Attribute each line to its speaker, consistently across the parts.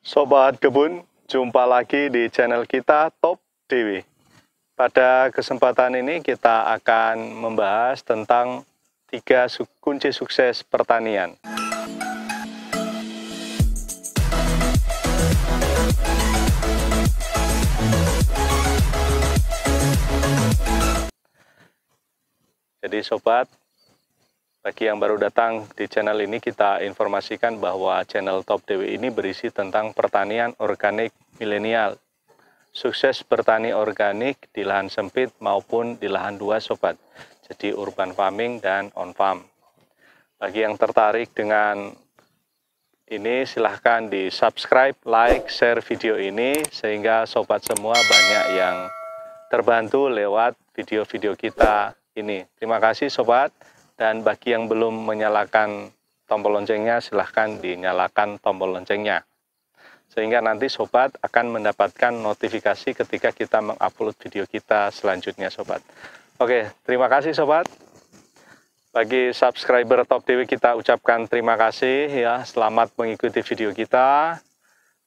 Speaker 1: Sobat Kebun, jumpa lagi di channel kita Top Dewi. Pada kesempatan ini kita akan membahas tentang 3 kunci sukses pertanian. Jadi sobat, bagi yang baru datang di channel ini, kita informasikan bahwa channel Top Dewi ini berisi tentang pertanian organik milenial. Sukses bertani organik di lahan sempit maupun di lahan luas sobat. Jadi urban farming dan on farm. Bagi yang tertarik dengan ini silahkan di subscribe, like, share video ini sehingga sobat semua banyak yang terbantu lewat video-video kita ini. Terima kasih sobat. Dan bagi yang belum menyalakan tombol loncengnya, silahkan dinyalakan tombol loncengnya. Sehingga nanti sobat akan mendapatkan notifikasi ketika kita mengupload video kita selanjutnya sobat. Oke, terima kasih sobat. Bagi subscriber Top Dewi kita ucapkan terima kasih ya, selamat mengikuti video kita.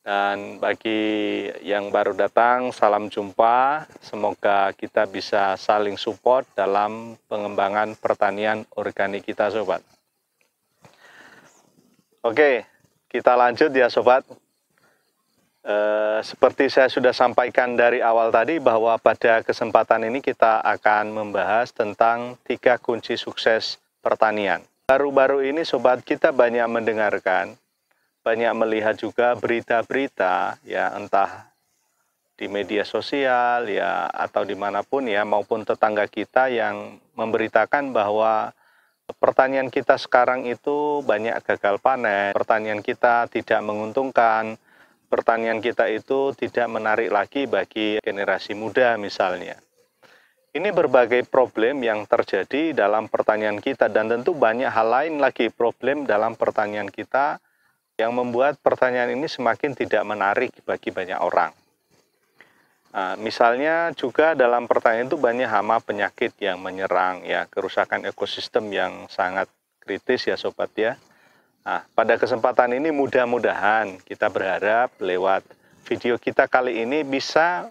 Speaker 1: Dan bagi yang baru datang, salam jumpa. Semoga kita bisa saling support dalam pengembangan pertanian organik kita, sobat. Oke, kita lanjut ya, sobat. Seperti saya sudah sampaikan dari awal tadi, bahwa pada kesempatan ini kita akan membahas tentang 3 kunci sukses pertanian. Baru-baru ini, sobat, kita banyak mendengarkan, banyak melihat juga berita-berita ya, entah di media sosial ya atau dimanapun ya, maupun tetangga kita yang memberitakan bahwa pertanian kita sekarang itu banyak gagal panen, pertanian kita tidak menguntungkan, pertanian kita itu tidak menarik lagi bagi generasi muda misalnya. Ini berbagai problem yang terjadi dalam pertanian kita, dan tentu banyak hal lain lagi problem dalam pertanian kita yang membuat pertanian ini semakin tidak menarik bagi banyak orang. Nah, misalnya juga dalam pertanian itu banyak hama penyakit yang menyerang ya, kerusakan ekosistem yang sangat kritis ya sobat ya. Nah, pada kesempatan ini mudah-mudahan kita berharap lewat video kita kali ini bisa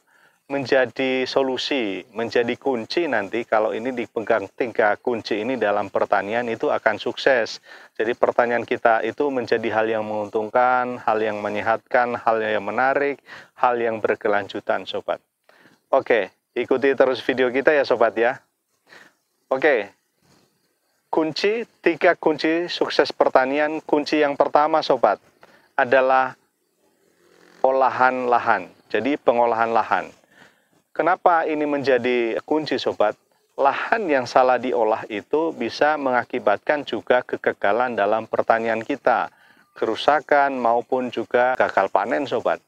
Speaker 1: menjadi solusi, menjadi kunci nanti kalau ini dipegang 3 kunci ini dalam pertanian itu akan sukses. Jadi pertanian kita itu menjadi hal yang menguntungkan, hal yang menyehatkan, hal yang menarik, hal yang berkelanjutan sobat. Oke, ikuti terus video kita ya sobat ya. Oke, 3 kunci sukses pertanian. Kunci yang pertama sobat adalah olahan lahan, jadi pengolahan lahan. Kenapa ini menjadi kunci sobat? Lahan yang salah diolah itu bisa mengakibatkan juga kegagalan dalam pertanian kita, kerusakan maupun juga gagal panen sobat.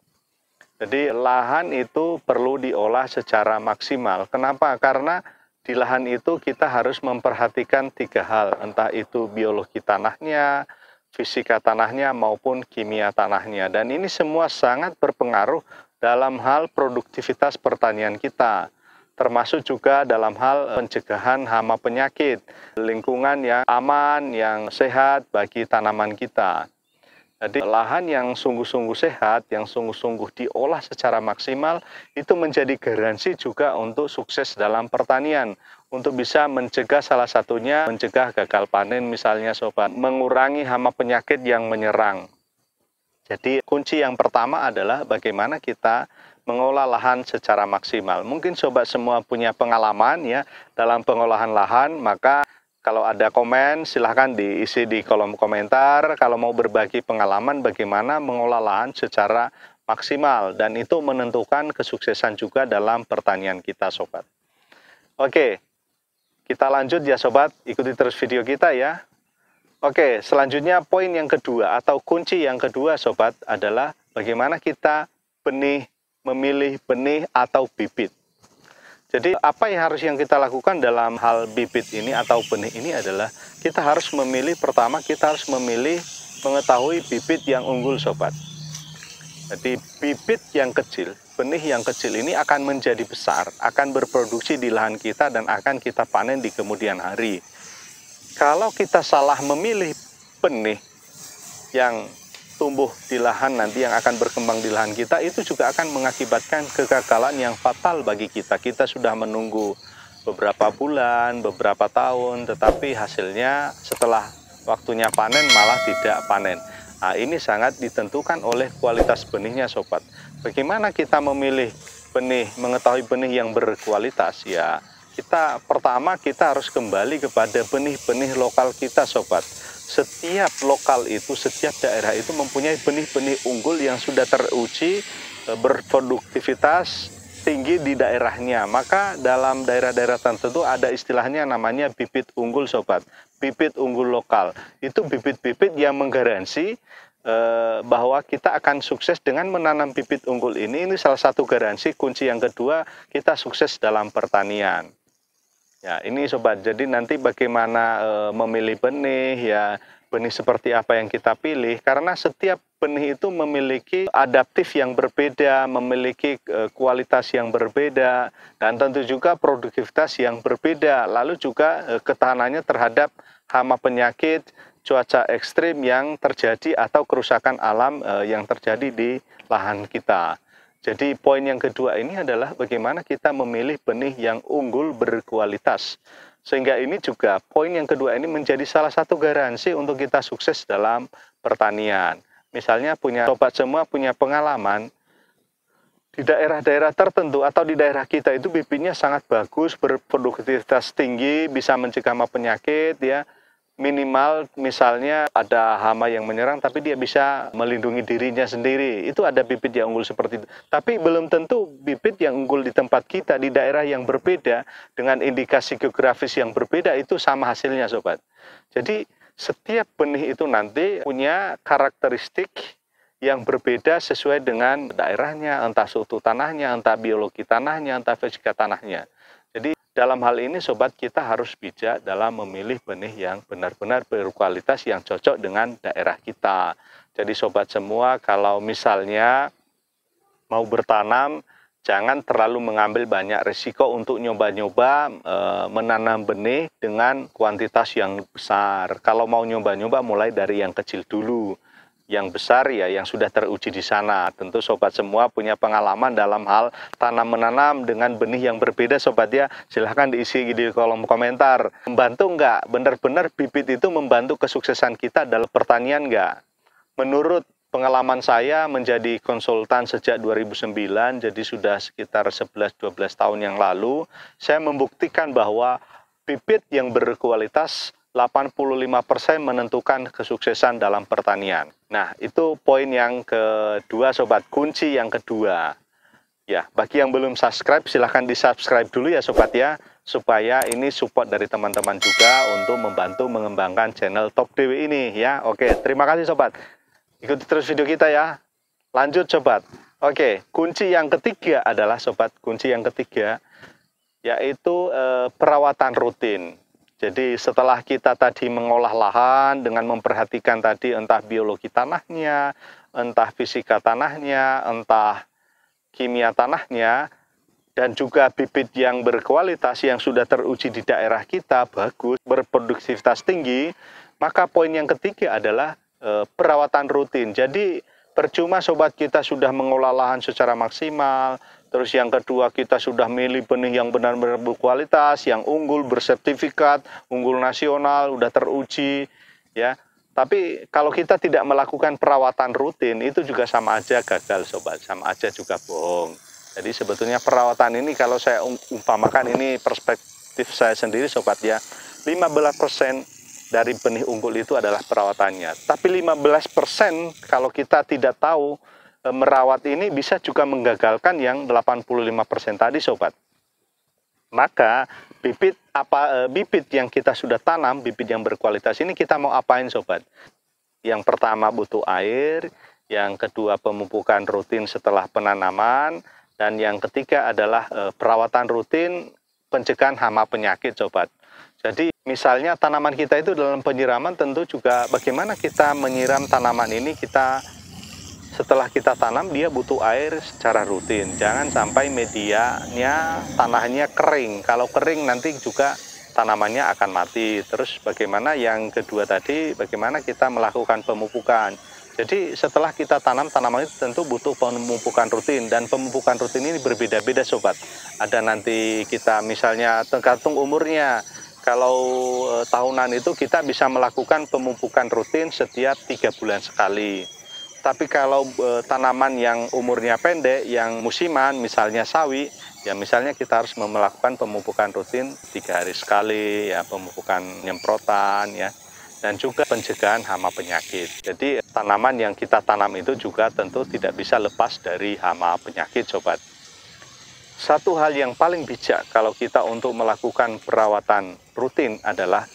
Speaker 1: Jadi lahan itu perlu diolah secara maksimal. Kenapa? Karena di lahan itu kita harus memperhatikan 3 hal, entah itu biologi tanahnya, fisika tanahnya maupun kimia tanahnya. Dan ini semua sangat berpengaruh dalam hal produktivitas pertanian kita, termasuk juga dalam hal pencegahan hama penyakit, lingkungan yang aman, yang sehat bagi tanaman kita. Jadi lahan yang sungguh-sungguh sehat, yang sungguh-sungguh diolah secara maksimal, itu menjadi garansi juga untuk sukses dalam pertanian. Untuk bisa mencegah salah satunya, mencegah gagal panen misalnya sobat, mengurangi hama penyakit yang menyerang. Jadi kunci yang pertama adalah bagaimana kita mengolah lahan secara maksimal. Mungkin sobat semua punya pengalaman ya dalam pengolahan lahan, maka kalau ada komen silahkan diisi di kolom komentar. Kalau mau berbagi pengalaman bagaimana mengolah lahan secara maksimal, dan itu menentukan kesuksesan juga dalam pertanian kita sobat. Oke, kita lanjut ya sobat, ikuti terus video kita ya. Oke, selanjutnya poin yang kedua atau kunci yang kedua sobat adalah bagaimana kita memilih benih atau bibit. Jadi apa yang kita lakukan dalam hal bibit ini atau benih ini adalah kita harus memilih, pertama kita harus memilih mengetahui bibit yang unggul sobat. Jadi bibit yang kecil, benih yang kecil ini akan menjadi besar, akan berproduksi di lahan kita dan akan kita panen di kemudian hari. Kalau kita salah memilih benih yang tumbuh di lahan nanti, yang akan berkembang di lahan kita, itu juga akan mengakibatkan kegagalan yang fatal bagi kita. Kita sudah menunggu beberapa bulan, beberapa tahun, tetapi hasilnya setelah waktunya panen malah tidak panen. Nah, ini sangat ditentukan oleh kualitas benihnya, sobat. Bagaimana kita memilih benih, mengetahui benih yang berkualitas? Ya, pertama kita harus kembali kepada benih-benih lokal kita, sobat. Setiap lokal itu, setiap daerah itu mempunyai benih-benih unggul yang sudah teruji berproduktivitas tinggi di daerahnya. Maka dalam daerah-daerah tertentu ada istilahnya namanya bibit unggul, sobat. Bibit unggul lokal. Itu bibit-bibit yang menggaransi bahwa kita akan sukses dengan menanam bibit unggul ini. Ini salah satu garansi kunci yang kedua kita sukses dalam pertanian. Ya, ini sobat, jadi nanti bagaimana memilih benih, ya benih seperti apa yang kita pilih, karena setiap benih itu memiliki adaptif yang berbeda, memiliki kualitas yang berbeda, dan tentu juga produktivitas yang berbeda, lalu juga ketahanannya terhadap hama penyakit, cuaca ekstrim yang terjadi atau kerusakan alam yang terjadi di lahan kita. Jadi poin yang kedua ini adalah bagaimana kita memilih benih yang unggul berkualitas. Sehingga ini juga poin yang kedua ini menjadi salah satu garansi untuk kita sukses dalam pertanian. Misalnya sobat semua punya pengalaman di daerah-daerah tertentu atau di daerah kita itu bibitnya sangat bagus, berproduktivitas tinggi, bisa mencegah hama penyakit, ya. Minimal misalnya ada hama yang menyerang tapi dia bisa melindungi dirinya sendiri. Itu ada bibit yang unggul seperti itu. Tapi belum tentu bibit yang unggul di tempat kita, di daerah yang berbeda, dengan indikasi geografis yang berbeda, itu sama hasilnya, sobat. Jadi setiap benih itu nanti punya karakteristik yang berbeda sesuai dengan daerahnya, entah suhu tanahnya, entah biologi tanahnya, entah fisika tanahnya. Jadi dalam hal ini, sobat, kita harus bijak dalam memilih benih yang benar-benar berkualitas yang cocok dengan daerah kita. Jadi sobat semua, kalau misalnya mau bertanam, jangan terlalu mengambil banyak risiko untuk nyoba-nyoba menanam benih dengan kuantitas yang besar. Kalau mau nyoba-nyoba, mulai dari yang kecil dulu. Yang besar ya yang sudah teruji di sana. Tentu sobat semua punya pengalaman dalam hal tanam-menanam dengan benih yang berbeda, sobat, ya. Silahkan diisi di kolom komentar. Membantu nggak? Benar-benar bibit itu membantu kesuksesan kita dalam pertanian nggak? Menurut pengalaman saya menjadi konsultan sejak 2009, jadi sudah sekitar 11-12 tahun yang lalu, saya membuktikan bahwa bibit yang berkualitas 85% menentukan kesuksesan dalam pertanian. Nah, itu poin yang kedua, sobat, kunci yang kedua. Ya, bagi yang belum subscribe, silahkan di-subscribe dulu ya, sobat, ya, supaya ini support dari teman-teman juga untuk membantu mengembangkan channel Top Dewi ini, ya. Oke, terima kasih, sobat. Ikuti terus video kita, ya. Lanjut, sobat. Oke, kunci yang ketiga adalah, sobat, kunci yang ketiga yaitu perawatan rutin. Jadi setelah kita tadi mengolah lahan dengan memperhatikan tadi entah biologi tanahnya, entah fisika tanahnya, entah kimia tanahnya, dan juga bibit yang berkualitas yang sudah teruji di daerah kita bagus, berproduktivitas tinggi, maka poin yang ketiga adalah perawatan rutin. Jadi percuma, sobat, kita sudah mengolah lahan secara maksimal, terus yang kedua kita sudah milih benih yang benar-benar berkualitas, yang unggul, bersertifikat, unggul nasional, udah teruji, ya. Tapi kalau kita tidak melakukan perawatan rutin, itu juga sama aja gagal, sobat, sama aja juga bohong. Jadi sebetulnya perawatan ini, kalau saya umpamakan, ini perspektif saya sendiri, sobat, ya, 15% dari benih unggul itu adalah perawatannya. Tapi 15% kalau kita tidak tahu merawat ini bisa juga menggagalkan yang 85% tadi, sobat. Maka bibit yang kita sudah tanam, bibit yang berkualitas ini kita mau apain, sobat? Yang pertama butuh air, yang kedua pemupukan rutin setelah penanaman, dan yang ketiga adalah perawatan rutin pencegahan hama penyakit, sobat. Jadi misalnya tanaman kita itu dalam penyiraman, tentu juga bagaimana kita menyiram tanaman ini, setelah kita tanam dia butuh air secara rutin. Jangan sampai medianya, tanahnya kering. Kalau kering nanti juga tanamannya akan mati. Terus bagaimana yang kedua tadi, bagaimana kita melakukan pemupukan. Jadi setelah kita tanam, tanaman itu tentu butuh pemupukan rutin, dan pemupukan rutin ini berbeda-beda sobat. Ada nanti kita misalnya tergantung umurnya. Kalau tahunan itu kita bisa melakukan pemupukan rutin setiap 3 bulan sekali. Tapi kalau tanaman yang umurnya pendek, yang musiman, misalnya sawi, ya misalnya kita harus melakukan pemupukan rutin 3 hari sekali, ya pemupukan nyemprotan, ya. Dan juga pencegahan hama penyakit. Jadi tanaman yang kita tanam itu juga tentu tidak bisa lepas dari hama penyakit sobat. Satu hal yang paling bijak kalau kita untuk melakukan perawatan rutin adalah,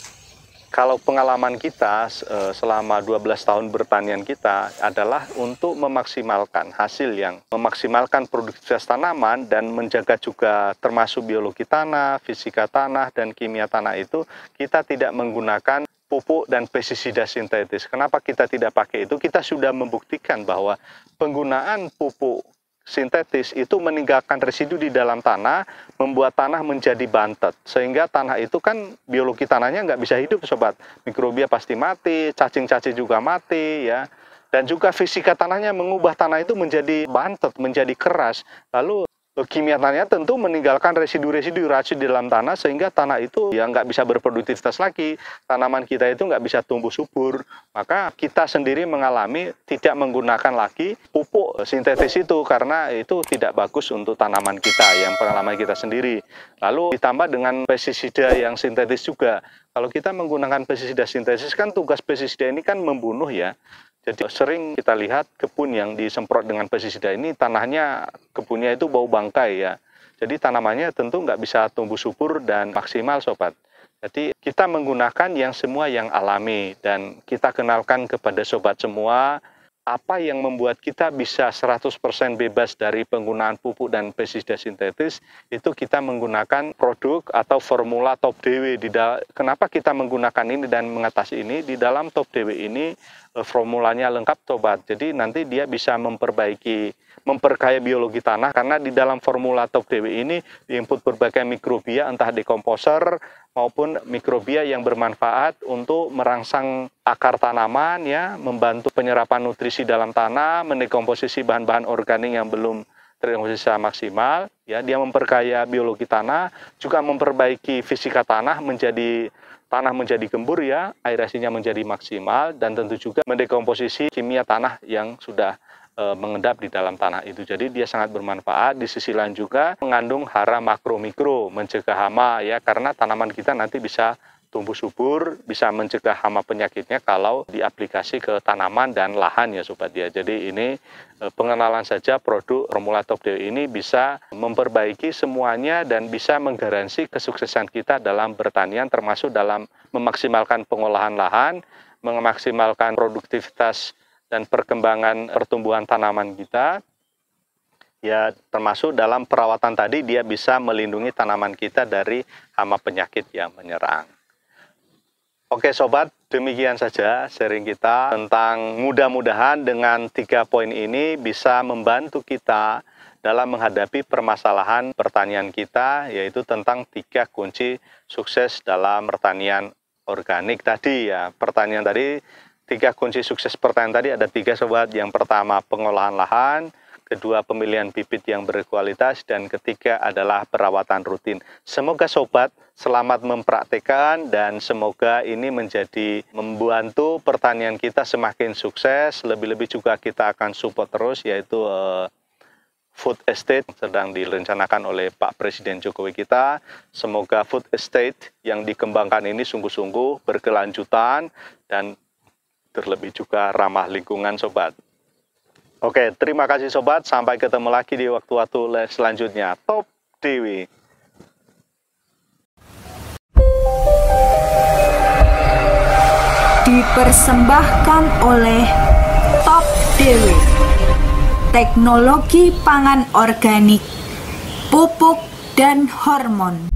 Speaker 1: kalau pengalaman kita selama 12 tahun bertanian kita adalah untuk memaksimalkan hasil, yang memaksimalkan produktivitas tanaman dan menjaga juga termasuk biologi tanah, fisika tanah, dan kimia tanah itu kita tidak menggunakan pupuk dan pestisida sintetis. Kenapa kita tidak pakai itu? Kita sudah membuktikan bahwa penggunaan pupuk sintetis itu meninggalkan residu di dalam tanah, membuat tanah menjadi bantet. Sehingga tanah itu kan biologi tanahnya nggak bisa hidup sobat. Mikrobia pasti mati, cacing-cacing juga mati ya. Dan juga fisika tanahnya mengubah tanah itu menjadi bantet, menjadi keras. Lalu kimia tanahnya tentu meninggalkan residu-residu racun di dalam tanah, sehingga tanah itu ya nggak bisa berproduktivitas lagi, tanaman kita itu nggak bisa tumbuh subur. Maka kita sendiri mengalami tidak menggunakan lagi pupuk sintetis itu, karena itu tidak bagus untuk tanaman kita, yang pengalaman kita sendiri. Lalu ditambah dengan pestisida yang sintetis juga. Kalau kita menggunakan pestisida sintetis kan tugas pestisida ini kan membunuh ya. Jadi sering kita lihat kebun yang disemprot dengan pestisida ini, tanahnya, kebunnya itu bau bangkai ya. Jadi tanamannya tentu nggak bisa tumbuh subur dan maksimal sobat. Jadi kita menggunakan yang semua yang alami, dan kita kenalkan kepada sobat semua apa yang membuat kita bisa 100% bebas dari penggunaan pupuk dan pestisida sintetis. Itu kita menggunakan produk atau formula Top DW. Kenapa kita menggunakan ini dan mengatasi ini? Di dalam Top DW ini formulanya lengkap sobat. Jadi nanti dia bisa memperkaya biologi tanah, karena di dalam formula Top DW ini diinput berbagai mikrobia, entah dekomposer maupun mikrobia yang bermanfaat untuk merangsang akar tanaman ya, membantu penyerapan nutrisi dalam tanah, mendekomposisi bahan-bahan organik yang belum terdekomposisi secara maksimal ya. Dia memperkaya biologi tanah, juga memperbaiki fisika tanah menjadi gembur ya, aerasinya menjadi maksimal, dan tentu juga mendekomposisi kimia tanah yang sudah mengendap di dalam tanah itu. Jadi dia sangat bermanfaat. Di sisi lain juga mengandung hara makro mikro, mencegah hama ya, karena tanaman kita nanti bisa tumbuh subur, bisa mencegah hama penyakitnya kalau diaplikasi ke tanaman dan lahan ya sobat ya. Jadi ini pengenalan saja produk formula Top DW ini bisa memperbaiki semuanya dan bisa menggaransi kesuksesan kita dalam bertanian, termasuk dalam memaksimalkan pengolahan lahan, memaksimalkan produktivitas dan perkembangan pertumbuhan tanaman kita. Ya, termasuk dalam perawatan tadi dia bisa melindungi tanaman kita dari hama penyakit yang menyerang. Oke sobat, demikian saja sharing kita tentang, mudah-mudahan dengan 3 poin ini bisa membantu kita dalam menghadapi permasalahan pertanian kita, yaitu tentang 3 kunci sukses dalam pertanian organik tadi ya. Pertanian tadi, 3 kunci sukses pertanian tadi ada 3 sobat. Yang pertama pengolahan lahan, kedua pemilihan bibit yang berkualitas, dan ketiga adalah perawatan rutin. Semoga sobat selamat mempraktikkan, dan semoga ini membantu pertanian kita semakin sukses. Lebih-lebih juga kita akan support terus, yaitu food estate sedang direncanakan oleh Pak Presiden Jokowi kita. Semoga food estate yang dikembangkan ini sungguh-sungguh berkelanjutan dan terlebih juga ramah lingkungan sobat. Oke, terima kasih sobat. Sampai ketemu lagi di waktu-waktu selanjutnya. Top DW.
Speaker 2: Dipersembahkan oleh Top DW. Teknologi pangan organik, pupuk dan hormon.